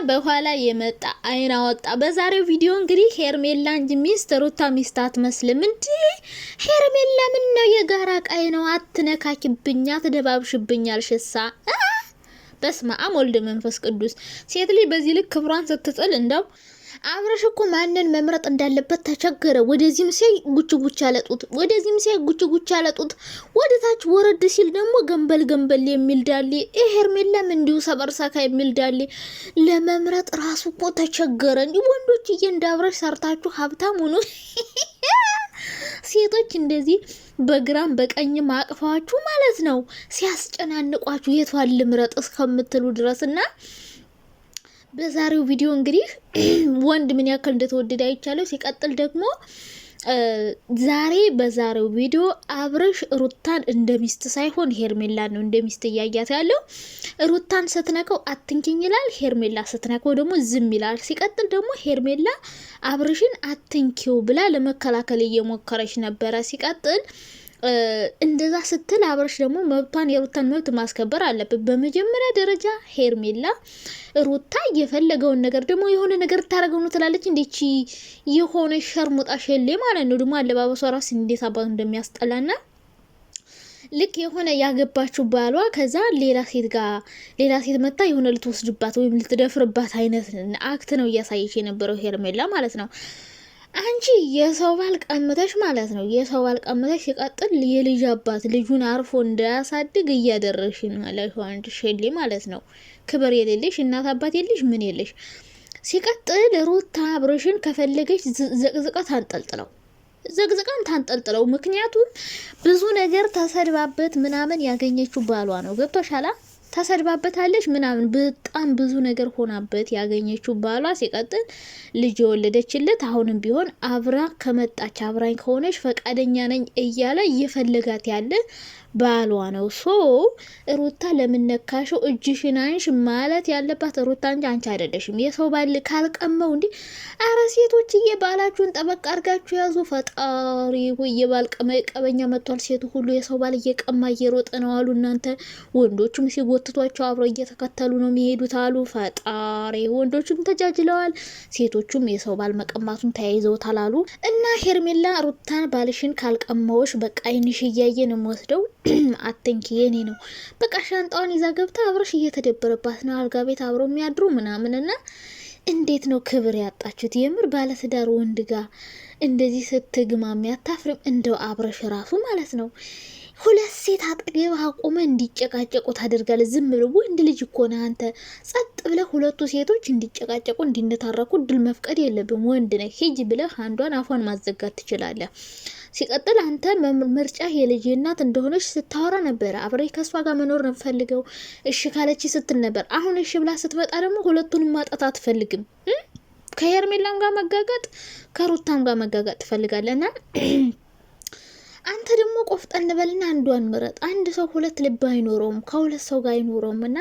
በኋላ የመጣ አይና ወጣ። በዛሬው ቪዲዮ እንግዲህ ሄርሜላ እንጂ ሚስት ሩታ ሚስት አትመስልም እንዴ? ሄርሜላ ምን ነው የጋራ ቃይ ነው? አትነካኪብኛ፣ ትደባብሽብኛል ሽሳ። በስመ አብ ወልድ መንፈስ ቅዱስ። ሴት ልጅ በዚህ ልክ ክብሯን ስትጥል እንደው አብረሽ እኮ ማንን መምረጥ እንዳለበት ተቸገረ። ወደዚህም ሲይ ጉጭ ጉጭ አለጡት፣ ወደዚህም ሲይ ጉጭ ጉጭ አለጡት። ወደታች ወረድ ሲል ደግሞ ገንበል ገንበል የሚል ዳሌ። ሄርሜላም እንዲሁ ሰበርሳካ የሚል ዳሌ። ለመምረጥ ራሱ እኮ ተቸገረ እንጂ ወንዶች እንዳብረሽ ሰርታችሁ ሀብታም ሁኑ። ሴቶች እንደዚህ በግራም በቀኝም አቅፋችሁ ማለት ነው ሲያስጨናንቋችሁ የቷን ልምረጥ እስከምትሉ ድረስና በዛሬው ቪዲዮ እንግዲህ ወንድ ምን ያክል እንደተወደደ አይቻለሁ። ሲቀጥል ደግሞ ዛሬ በዛሬው ቪዲዮ አብረሽ ሩታን እንደ ሚስት ሳይሆን ሄርሜላ ነው እንደ ሚስት እያያት ያለው። ሩታን ስትነከው አትንኪኝ ይላል፣ ሄርሜላ ስትነከው ደግሞ ዝም ይላል። ሲቀጥል ደግሞ ሄርሜላ አብረሽን አትንኪው ብላ ለመከላከል እየሞከረች ነበረ። ሲቀጥል እንደዛ ስትል አብረሽ ደግሞ መብቷን የሩታን መብት ማስከበር አለበት። በመጀመሪያ ደረጃ ሄርሜላ ሩታ የፈለገውን ነገር ደግሞ የሆነ ነገር ታረገው ነው ትላለች። እንዴቺ የሆነ ሸርሙጣ ሸሌ ማለት ነው። ደግሞ አለባበሷ ራስ እንዴት አባቱ እንደሚያስጠላና ልክ የሆነ ያገባችው ባሏ ከዛ ሌላ ሴት መጣ የሆነ ልትወስድባት ወይም ልትደፍርባት አይነት አክት ነው እያሳየች የነበረው ሄርሜላ ማለት ነው። አንቺ የሰው ባል ቀምተሽ ማለት ነው። የሰው ባል ቀምተሽ ሲቀጥል የልጅ አባት ልጁን አርፎ እንዳያሳድግ እያደረሽ ማለት ነው። አንቺ ሸሌ ማለት ነው። ክብር የሌለሽ እናት አባት የለሽ ምን የለሽ። ሲቀጥል ሩታ አብረሽን ከፈለገች ዘቅዝቃን ታንጠልጥለው። ምክንያቱም ብዙ ነገር ተሰድባበት ምናምን ያገኘችው ባሏ ነው። ገብቶሻላ? ተሰድባበታለች ምናምን በጣም ብዙ ነገር ሆናበት ያገኘችው ባሏ። ሲቀጥል ልጅ የወለደችለት አሁንም ቢሆን አብራ ከመጣች አብራኝ ከሆነች ፈቃደኛ ነኝ እያለ እየፈለጋት ያለ ባሏ ነው። ሶ ሩታ ለምነካሽው እጅሽን አንሽ ማለት ያለባት ሩታ እንጂ አንቺ አይደለሽም። የሰው ባል ካልቀመው እንዲ አረ ሴቶችዬ ባላችሁን ጠበቅ አርጋችሁ ያዙ። ፈጣሪ ሆይ የባል ቀበኛ መጥቷል። ሴቱ ሁሉ የሰው ባል እየቀማ እየሮጠ ነው አሉ። እናንተ ወንዶቹም ሲጎትቷቸው አብረው እየተከተሉ ነው የሚሄዱት አሉ። ፈጣሪ ወንዶቹም ተጃጅለዋል፣ ሴቶቹም የሰው ባል መቀማቱን ተያይዘውታል አሉ። እና ሄርሜላ ሩታን ባልሽን ካልቀማዎች በቃ አይንሽ እያየ ነው ወስደው አትንኪ የኔ ነው በቃ ሻንጣዋን ይዛ ገብታ አብረሽ እየተደበረባት ነው። አልጋ ቤት አብረው የሚያድሩ ምናምንና እንዴት ነው ክብር ያጣችሁት? የምር ባለትዳር ወንድ ጋር እንደዚህ ስትግማሚ አታፍርም? እንደው አብረሽ ራሱ ማለት ነው ሁለት ሴት አጠገብ አቆመ እንዲጨቃጨቁ ታደርጋለህ። ዝም ብሎ ወንድ ልጅ እኮ ነህ አንተ። ጸጥ ብለህ ሁለቱ ሴቶች እንዲጨቃጨቁ እንዲነታረኩ ድል መፍቀድ የለብም። ወንድ ነህ። ሂጅ ብለህ አንዷን አፏን ማዘጋት ትችላለህ። ሲቀጥል አንተ ምርጫ የልጅ እናት እንደሆነች ስታወራ ነበረ። አብረሽ ከሷ ጋር መኖር ነው ፈልገው እሺ ካለች ስትል ነበር። አሁን እሺ ብላ ስትመጣ ደግሞ ሁለቱንም ማጣት አትፈልግም። ከሄርሜላም ጋር መጋጋጥ ከሩታም ጋር መጋጋጥ ትፈልጋለና አንተ ደግሞ ቆፍጠን በልና አንዷን ምረጥ። አንድ ሰው ሁለት ልብ አይኖረውም፣ ከሁለት ሰው ጋር አይኖረውም። እና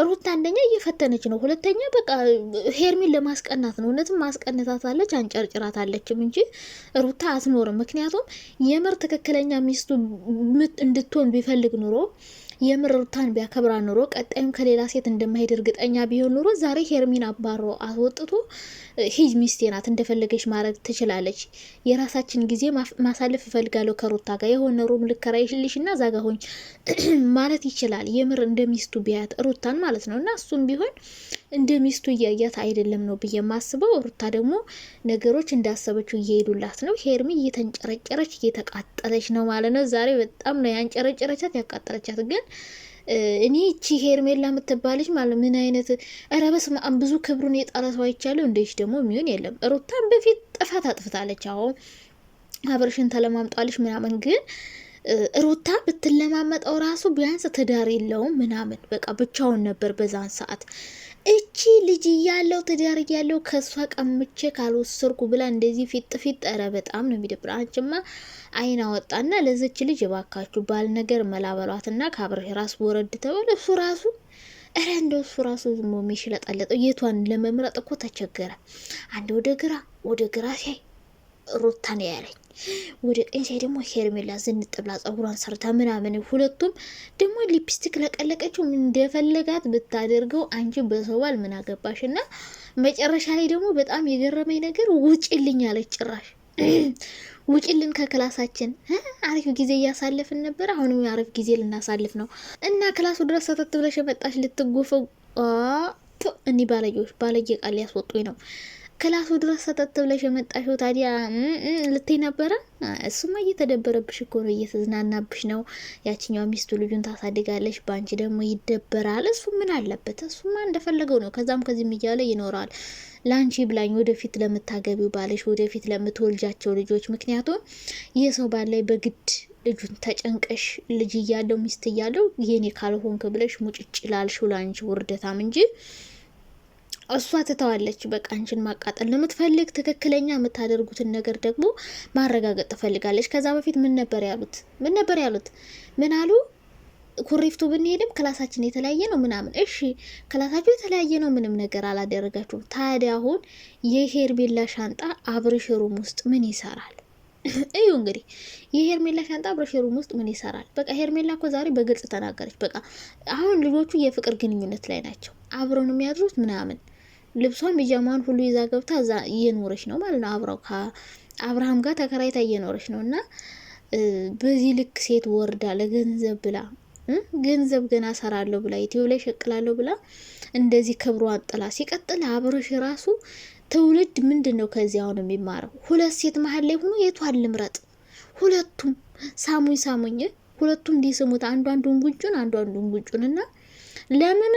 ሩታ አንደኛ እየፈተነች ነው፣ ሁለተኛ በቃ ሄርሚን ለማስቀናት ነው። እውነትም ማስቀነታታለች፣ አንጨርጭራታለችም እንጂ ሩታ አትኖርም። ምክንያቱም የምር ትክክለኛ ሚስቱ እንድትሆን ቢፈልግ ኑሮ የምር ሩታን ቢያከብራ ኑሮ ቀጣይም ከሌላ ሴት እንደማይሄድ እርግጠኛ ቢሆን ኑሮ ዛሬ ሄርሚን አባሮ አስወጥቶ ሂጅ ሚስቴ ናት እንደፈለገች ማድረግ ትችላለች፣ የራሳችን ጊዜ ማሳለፍ እፈልጋለሁ ከሩታ ጋር የሆነ ሩም ልከራይልሽ እና ዛጋ ሆኝ ማለት ይችላል። የምር እንደ ሚስቱ ቢያት ሩታን ማለት ነው። እና እሱም ቢሆን እንደ ሚስቱ እያያት አይደለም ነው ብዬ የማስበው። ሩታ ደግሞ ነገሮች እንዳሰበችው እየሄዱላት ነው። ሄርሚ እየተንጨረጨረች እየተቃጠለች ነው ማለት ነው። ዛሬ በጣም ነው ያንጨረጨረቻት ያቃጠለቻት። ግን እኔ እቺ ሄርሜላ የምትባለች ማለት ምን አይነት ረበስ ብዙ ክብሩን የጣለ ሰው አይቻለሁ። እንደሽ ደግሞ የሚሆን የለም። ሩታን በፊት ጥፋት አጥፍታለች። አሁን አብርሽን ተለማምጧለች ምናምን ግን ሩታ ብትለማመጠው ራሱ ቢያንስ ትዳር የለውም ምናምን በቃ ብቻውን ነበር በዛን ሰዓት። እቺ ልጅ እያለው ትዳር እያለው ከሷ ቀምቼ ካልወሰድኩ ብላ እንደዚህ ፊት ኧረ በጣም ነው የሚደብር። አንቺማ አይና ወጣና ለዚች ልጅ እባካችሁ ባል ነገር መላበሏትና ከአብረሽ ራስ ወረድ ተበለ። እሱ ራሱ ኧረ እንደው እሱ ራሱ ዝም ብሎ የሚሽለጠለጠው የቷን ለመምረጥ እኮ ተቸገረ። አንድ ወደ ግራ ሲያይ ሩታ ነው ያለኝ። ወደ ቀኝ ሳይ ደግሞ ሄርሜላ ዝንጥ ብላ ጸጉሯን ሰርታ ምናምን፣ ሁለቱም ደግሞ ሊፕስቲክ ለቀለቀችው እንደፈለጋት ብታደርገው አንቺ በሰው ባል ምን አገባሽ? እና መጨረሻ ላይ ደግሞ በጣም የገረመኝ ነገር ውጭልኝ አለች ጭራሽ ውጭልን ከክላሳችን አሪፍ ጊዜ እያሳለፍን ነበር። አሁንም አሪፍ ጊዜ ልናሳልፍ ነው እና ክላሱ ድረስ ሰተት ብለሽ የመጣሽ ልትጎፈው እኒ ባለጌዎች ባለጌ ቃል ያስወጡኝ ነው። ክላሱ ድረስ ሰተት ብለሽ የመጣሽው ታዲያ ልትይ ነበረ። እሱማ እየተደበረብሽ እኮ ነው፣ እየተዝናናብሽ ነው። ያችኛው ሚስቱ ልጁን ታሳድጋለች፣ በአንቺ ደግሞ ይደበራል። እሱ ምን አለበት? እሱማ እንደፈለገው ነው። ከዛም ከዚህም እያለ ይኖራል። ለአንቺ ብላኝ ወደፊት ለምታገቢው ባለሽ፣ ወደፊት ለምትወልጃቸው ልጆች። ምክንያቱም ይህ ሰው ባላይ በግድ ልጁን ተጨንቀሽ ልጅ እያለው ሚስት እያለው የኔ ካልሆንክ ብለሽ ሙጭጭ ላልሽው ለአንቺ ውርደታም እንጂ እሷ ትተዋለች። በቃ አንቺን ማቃጠል ነው የምትፈልግ። ትክክለኛ የምታደርጉትን ነገር ደግሞ ማረጋገጥ ትፈልጋለች። ከዛ በፊት ምን ነበር ያሉት? ምን አሉ? ኩሪፍቱ ብንሄድም ክላሳችን የተለያየ ነው ምናምን። እሺ ክላሳችሁ የተለያየ ነው፣ ምንም ነገር አላደረጋችሁም። ታዲያ አሁን የሄርሜላ ሻንጣ አብርሽ ሩም ውስጥ ምን ይሰራል? እዩ እንግዲህ የሄርሜላ ሻንጣ አብርሽ ሩም ውስጥ ምን ይሰራል? በቃ ሄርሜላ እኮ ዛሬ በግልጽ ተናገረች። በቃ አሁን ልጆቹ የፍቅር ግንኙነት ላይ ናቸው፣ አብረው ነው የሚያድሩት ምናምን። ልብሷን ቢጃማን ሁሉ ይዛ ገብታ እዛ እየኖረች ነው ማለት ነው። አብረው ከአብርሃም ጋር ተከራይታ እየኖረች ነው። እና በዚህ ልክ ሴት ወርዳ ለገንዘብ ብላ ገንዘብ ገና ሰራለሁ ብላ ዩቲዩብ ላይ ሸቅላለሁ ብላ እንደዚህ ክብሯን ጥላ፣ ሲቀጥል አብርሽ ራሱ ትውልድ ምንድን ነው ከዚህ አሁን የሚማረው? ሁለት ሴት መሀል ላይ ሆኖ የቷን ልምረጥ? ሁለቱም ሳሙኝ ሁለቱም እንዲስሙት፣ አንዷን ጉንጩን እና ለምን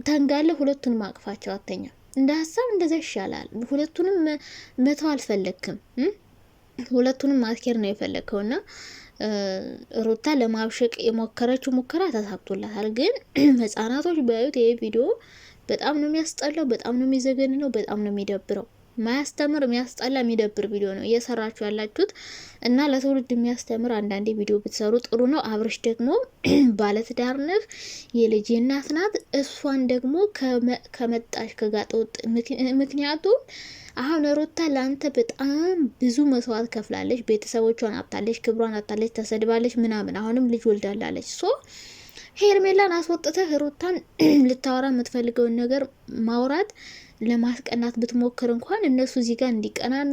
ተንጋለ ሁለቱንም አቅፋቸው አተኛ። እንደ ሀሳብ እንደዛ ይሻላል። ሁለቱንም መተው አልፈለግክም፣ ሁለቱንም ማስኬር ነው የፈለግከውና ሩታ ለማብሸቅ የሞከረችው ሙከራ ተሳክቶላታል። ግን ህጻናቶች ቢያዩት ይሄ ቪዲዮ በጣም ነው የሚያስጠላው፣ በጣም ነው የሚዘገንነው፣ በጣም ነው የሚደብረው። ማያስተምር የሚያስጠላ የሚደብር ቪዲዮ ነው እየሰራችሁ ያላችሁት እና ለትውልድ የሚያስተምር አንዳንዴ ቪዲዮ ብትሰሩ ጥሩ ነው። አብርሽ ደግሞ ባለትዳር ነህ፣ የልጅ እናት ናት። እሷን ደግሞ ከመጣሽ ከጋጠወጥ ምክንያቱም አሁን ሩታ ለአንተ በጣም ብዙ መስዋዕት ከፍላለች። ቤተሰቦቿን አጣለች፣ ክብሯን አጣለች፣ ተሰድባለች ምናምን። አሁንም ልጅ ወልዳላለች። ሶ ሄርሜላን አስወጥተህ ሩታን ልታወራ የምትፈልገውን ነገር ማውራት ለማስቀናት ብትሞክር እንኳን እነሱ እዚህ ጋር እንዲቀናኑ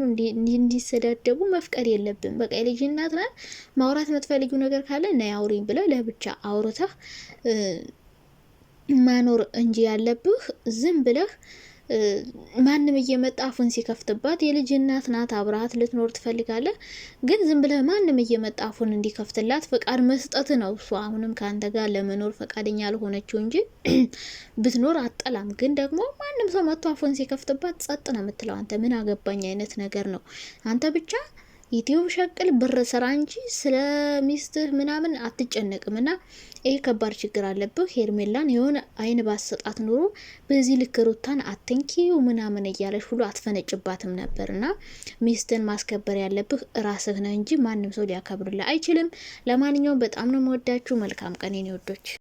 እንዲሰዳደቡ መፍቀድ የለብን። በቃ የልጅ እናት ናት። ማውራት የምትፈልጊው ነገር ካለ ነይ አውሪኝ ብለህ ለብቻ አውርተህ ማኖር እንጂ ያለብህ ዝም ብለህ ማንም እየመጣ አፉን ሲከፍትባት የልጅ እናት ናት፣ አብረሃት ልትኖር ትፈልጋለህ። ግን ዝም ብለህ ማንም እየመጣ አፉን እንዲከፍትላት ፈቃድ መስጠት ነው። እሷ አሁንም ከአንተ ጋር ለመኖር ፈቃደኛ ያልሆነችው እንጂ ብትኖር አጠላም። ግን ደግሞ ማንም ሰው መጥቶ አፉን ሲከፍትባት ጸጥ ነው የምትለው። አንተ ምን አገባኝ አይነት ነገር ነው። አንተ ብቻ ዩቲዩብ ሸቅል ብር ስራ እንጂ ስለ ሚስትህ ምናምን አትጨነቅም። እና ይህ ከባድ ችግር አለብህ። ሄርሜላን የሆነ አይን ባሰጣት ኑሮ በዚህ ልክ ሩታን አትንኪው ምናምን እያለች ሁሉ አትፈነጭባትም ነበር። እና ሚስትን ማስከበር ያለብህ ራስህ ነው እንጂ ማንም ሰው ሊያከብርልህ አይችልም። ለማንኛውም በጣም ነው የምወዳችሁ። መልካም ቀን የኔ ወዶች።